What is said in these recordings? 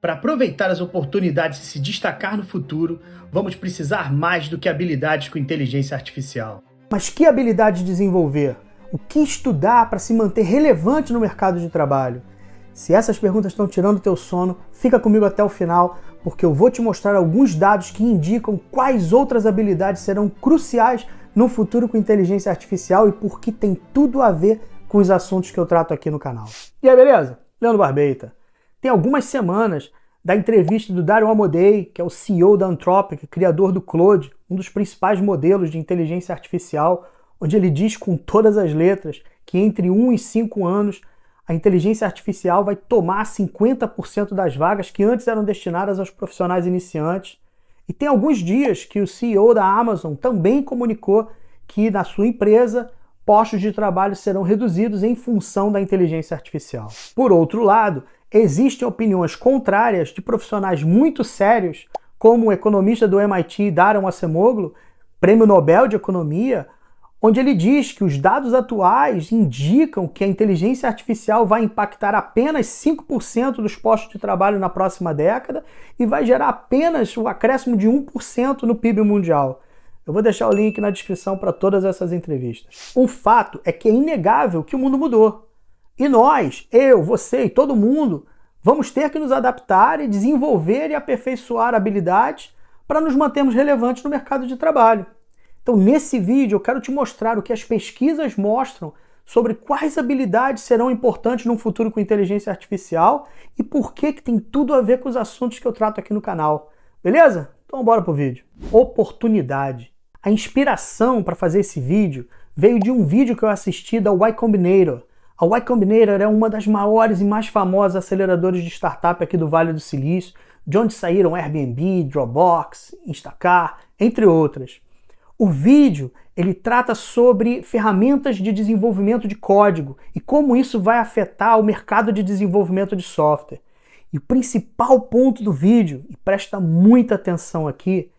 Para aproveitar as oportunidades e se destacar no futuro, vamos precisar mais do que habilidades com inteligência artificial. Mas que habilidade desenvolver? O que estudar para se manter relevante no mercado de trabalho? Se essas perguntas estão tirando o teu sono, fica comigo até o final, porque eu vou te mostrar alguns dados que indicam quais outras habilidades serão cruciais no futuro com inteligência artificial e por que tem tudo a ver com os assuntos que eu trato aqui no canal. E aí, beleza? Leandro Barbeita. Tem algumas semanas da entrevista do Dario Amodei, que é o CEO da Anthropic, criador do Claude, um dos principais modelos de inteligência artificial, onde ele diz com todas as letras que entre 1 e 5 anos a inteligência artificial vai tomar 50% das vagas que antes eram destinadas aos profissionais iniciantes. E tem alguns dias que o CEO da Amazon também comunicou que na sua empresa postos de trabalho serão reduzidos em função da inteligência artificial. Por outro lado, existem opiniões contrárias de profissionais muito sérios, como o economista do MIT, Daron Acemoglu, prêmio Nobel de Economia, onde ele diz que os dados atuais indicam que a inteligência artificial vai impactar apenas 5% dos postos de trabalho na próxima década e vai gerar apenas o acréscimo de 1% no PIB mundial. Eu vou deixar o link na descrição para todas essas entrevistas. O fato é que é inegável que o mundo mudou. E nós, eu, você e todo mundo, vamos ter que nos adaptar e desenvolver e aperfeiçoar habilidades para nos mantermos relevantes no mercado de trabalho. Então, nesse vídeo, eu quero te mostrar o que as pesquisas mostram sobre quais habilidades serão importantes num futuro com inteligência artificial e por que tem tudo a ver com os assuntos que eu trato aqui no canal. Beleza? Então, bora pro vídeo. Oportunidade. A inspiração para fazer esse vídeo veio de um vídeo que eu assisti da Y Combinator. A Y Combinator é uma das maiores e mais famosas aceleradoras de startup aqui do Vale do Silício, de onde saíram Airbnb, Dropbox, Instacart, entre outras. O vídeo ele trata sobre ferramentas de desenvolvimento de código e como isso vai afetar o mercado de desenvolvimento de software. E o principal ponto do vídeo, e presta muita atenção aqui,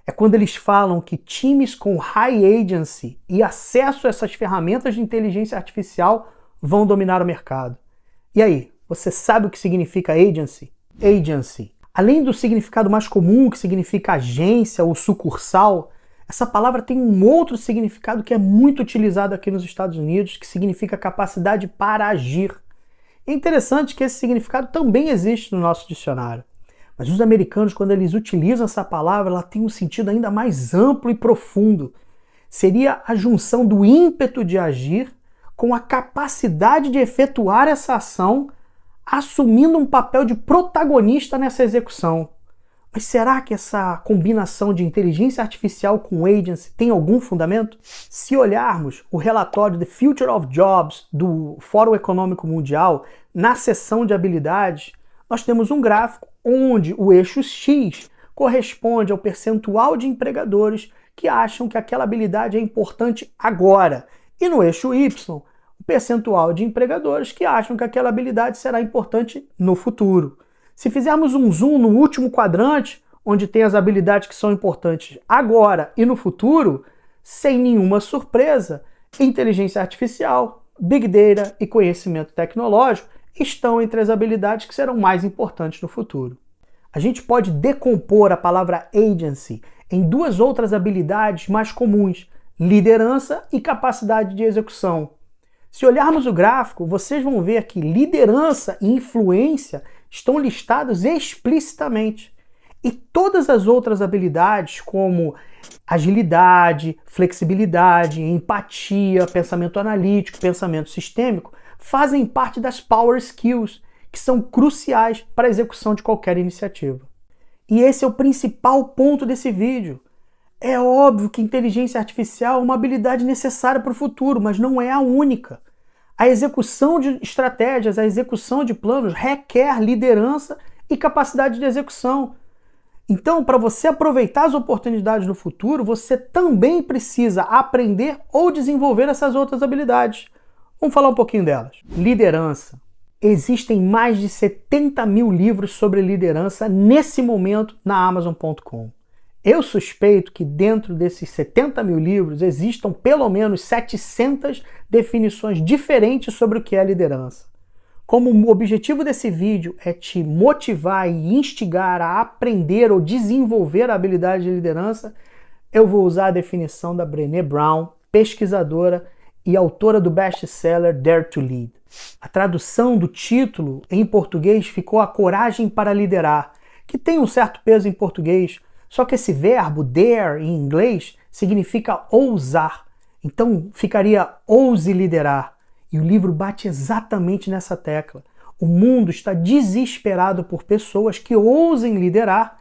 é quando eles falam que times com high agency e acesso a essas ferramentas de inteligência artificial vão dominar o mercado. E aí, você sabe o que significa agency? Agency. Além do significado mais comum, que significa agência ou sucursal, essa palavra tem um outro significado que é muito utilizado aqui nos Estados Unidos, que significa capacidade para agir. É interessante que esse significado também existe no nosso dicionário. Mas os americanos, quando eles utilizam essa palavra, ela tem um sentido ainda mais amplo e profundo. Seria a junção do ímpeto de agir com a capacidade de efetuar essa ação, assumindo um papel de protagonista nessa execução. Mas será que essa combinação de inteligência artificial com agency tem algum fundamento? Se olharmos o relatório The Future of Jobs do Fórum Econômico Mundial, na seção de habilidades, nós temos um gráfico onde o eixo X corresponde ao percentual de empregadores que acham que aquela habilidade é importante agora. E no eixo Y, o percentual de empregadores que acham que aquela habilidade será importante no futuro. Se fizermos um zoom no último quadrante, onde tem as habilidades que são importantes agora e no futuro, sem nenhuma surpresa, inteligência artificial, Big Data e conhecimento tecnológico estão entre as habilidades que serão mais importantes no futuro. A gente pode decompor a palavra agency em duas outras habilidades mais comuns, liderança e capacidade de execução. Se olharmos o gráfico, vocês vão ver que liderança e influência estão listados explicitamente. E todas as outras habilidades, como agilidade, flexibilidade, empatia, pensamento analítico, pensamento sistêmico, fazem parte das Power Skills, que são cruciais para a execução de qualquer iniciativa. E esse é o principal ponto desse vídeo. É óbvio que inteligência artificial é uma habilidade necessária para o futuro, mas não é a única. A execução de estratégias, a execução de planos requer liderança e capacidade de execução. Então, para você aproveitar as oportunidades no futuro, você também precisa aprender ou desenvolver essas outras habilidades. Vamos falar um pouquinho delas. Liderança. Existem mais de 70 mil livros sobre liderança nesse momento na Amazon.com. Eu suspeito que dentro desses 70 mil livros existam pelo menos 700 definições diferentes sobre o que é liderança. Como o objetivo desse vídeo é te motivar e instigar a aprender ou desenvolver a habilidade de liderança, eu vou usar a definição da Brené Brown, pesquisadora e autora do best-seller Dare to Lead. A tradução do título em português ficou A Coragem para Liderar, que tem um certo peso em português, só que esse verbo dare em inglês significa ousar. Então ficaria ouse liderar. E o livro bate exatamente nessa tecla. O mundo está desesperado por pessoas que ousem liderar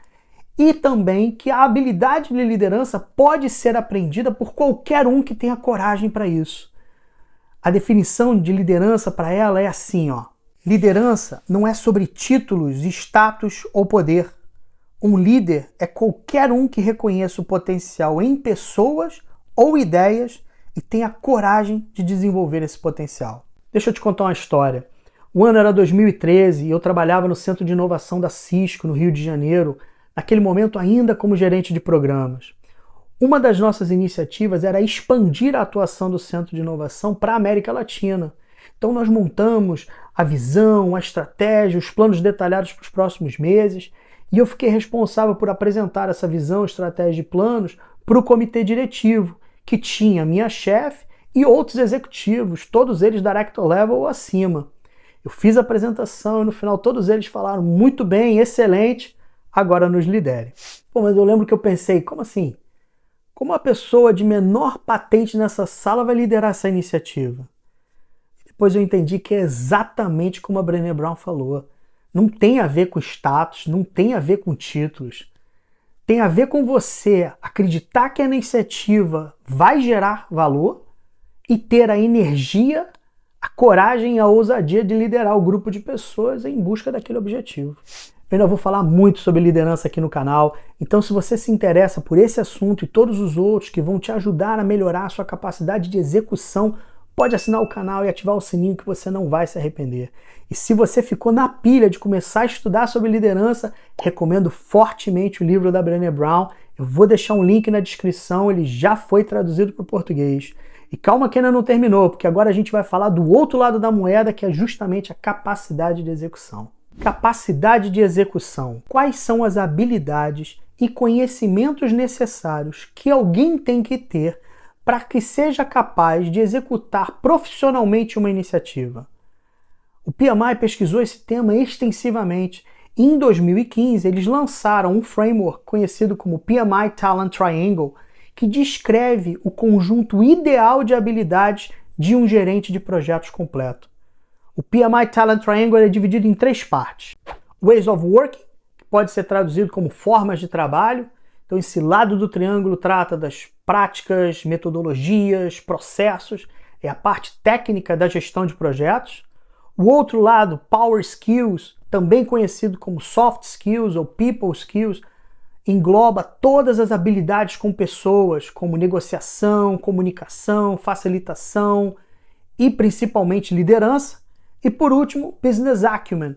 e também que a habilidade de liderança pode ser aprendida por qualquer um que tenha coragem para isso. A definição de liderança para ela é assim, ó. Liderança não é sobre títulos, status ou poder. Um líder é qualquer um que reconheça o potencial em pessoas ou ideias e tenha coragem de desenvolver esse potencial. Deixa eu te contar uma história. O ano era 2013 e eu trabalhava no Centro de Inovação da Cisco, no Rio de Janeiro, naquele momento ainda como gerente de programas. Uma das nossas iniciativas era expandir a atuação do Centro de Inovação para a América Latina. Então nós montamos a visão, a estratégia, os planos detalhados para os próximos meses e eu fiquei responsável por apresentar essa visão, estratégia e planos para o comitê diretivo, que tinha minha chefe e outros executivos, todos eles director level ou acima. Eu fiz a apresentação e no final todos eles falaram muito bem, excelente, agora nos lidere. Pô, mas eu lembro que eu pensei, como assim? Como a pessoa de menor patente nessa sala vai liderar essa iniciativa? Depois eu entendi que é exatamente como a Brené Brown falou. Não tem a ver com status, não tem a ver com títulos. Tem a ver com você acreditar que a iniciativa vai gerar valor e ter a energia, a coragem e a ousadia de liderar o grupo de pessoas em busca daquele objetivo. Eu ainda vou falar muito sobre liderança aqui no canal, então se você se interessa por esse assunto e todos os outros que vão te ajudar a melhorar a sua capacidade de execução, pode assinar o canal e ativar o sininho que você não vai se arrepender. E se você ficou na pilha de começar a estudar sobre liderança, recomendo fortemente o livro da Brené Brown. Eu vou deixar um link na descrição, ele já foi traduzido para o português. E calma que ainda não terminou, porque agora a gente vai falar do outro lado da moeda, que é justamente a capacidade de execução. Capacidade de execução. Quais são as habilidades e conhecimentos necessários que alguém tem que ter para que seja capaz de executar profissionalmente uma iniciativa? O PMI pesquisou esse tema extensivamente e em 2015 eles lançaram um framework conhecido como PMI Talent Triangle, que descreve o conjunto ideal de habilidades de um gerente de projetos completo. O PMI Talent Triangle é dividido em 3 partes. Ways of Working, que pode ser traduzido como formas de trabalho. Então esse lado do triângulo trata das práticas, metodologias, processos, é a parte técnica da gestão de projetos. O outro lado, Power Skills, também conhecido como Soft Skills ou People Skills, engloba todas as habilidades com pessoas, como negociação, comunicação, facilitação e principalmente liderança. E por último, Business Acumen,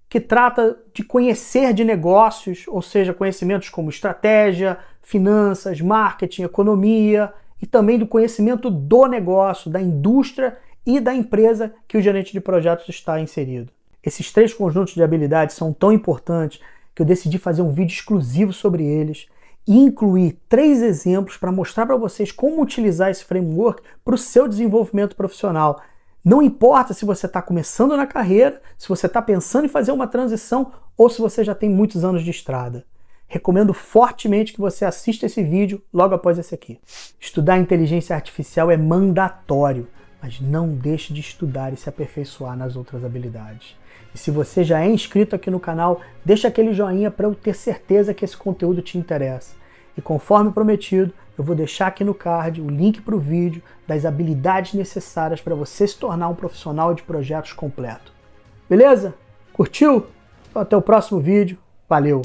que trata de conhecer de negócios, ou seja, conhecimentos como estratégia, finanças, marketing, economia e também do conhecimento do negócio, da indústria e da empresa que o gerente de projetos está inserido. Esses 3 conjuntos de habilidades são tão importantes que eu decidi fazer um vídeo exclusivo sobre eles e incluir 3 exemplos para mostrar para vocês como utilizar esse framework para o seu desenvolvimento profissional. Não importa se você está começando na carreira, se você está pensando em fazer uma transição ou se você já tem muitos anos de estrada. Recomendo fortemente que você assista esse vídeo logo após esse aqui. Estudar inteligência artificial é mandatório, mas não deixe de estudar e se aperfeiçoar nas outras habilidades. E se você já é inscrito aqui no canal, deixa aquele joinha para eu ter certeza que esse conteúdo te interessa. E conforme prometido, eu vou deixar aqui no card o link para o vídeo das habilidades necessárias para você se tornar um profissional de projetos completo. Beleza? Curtiu? Então até o próximo vídeo. Valeu!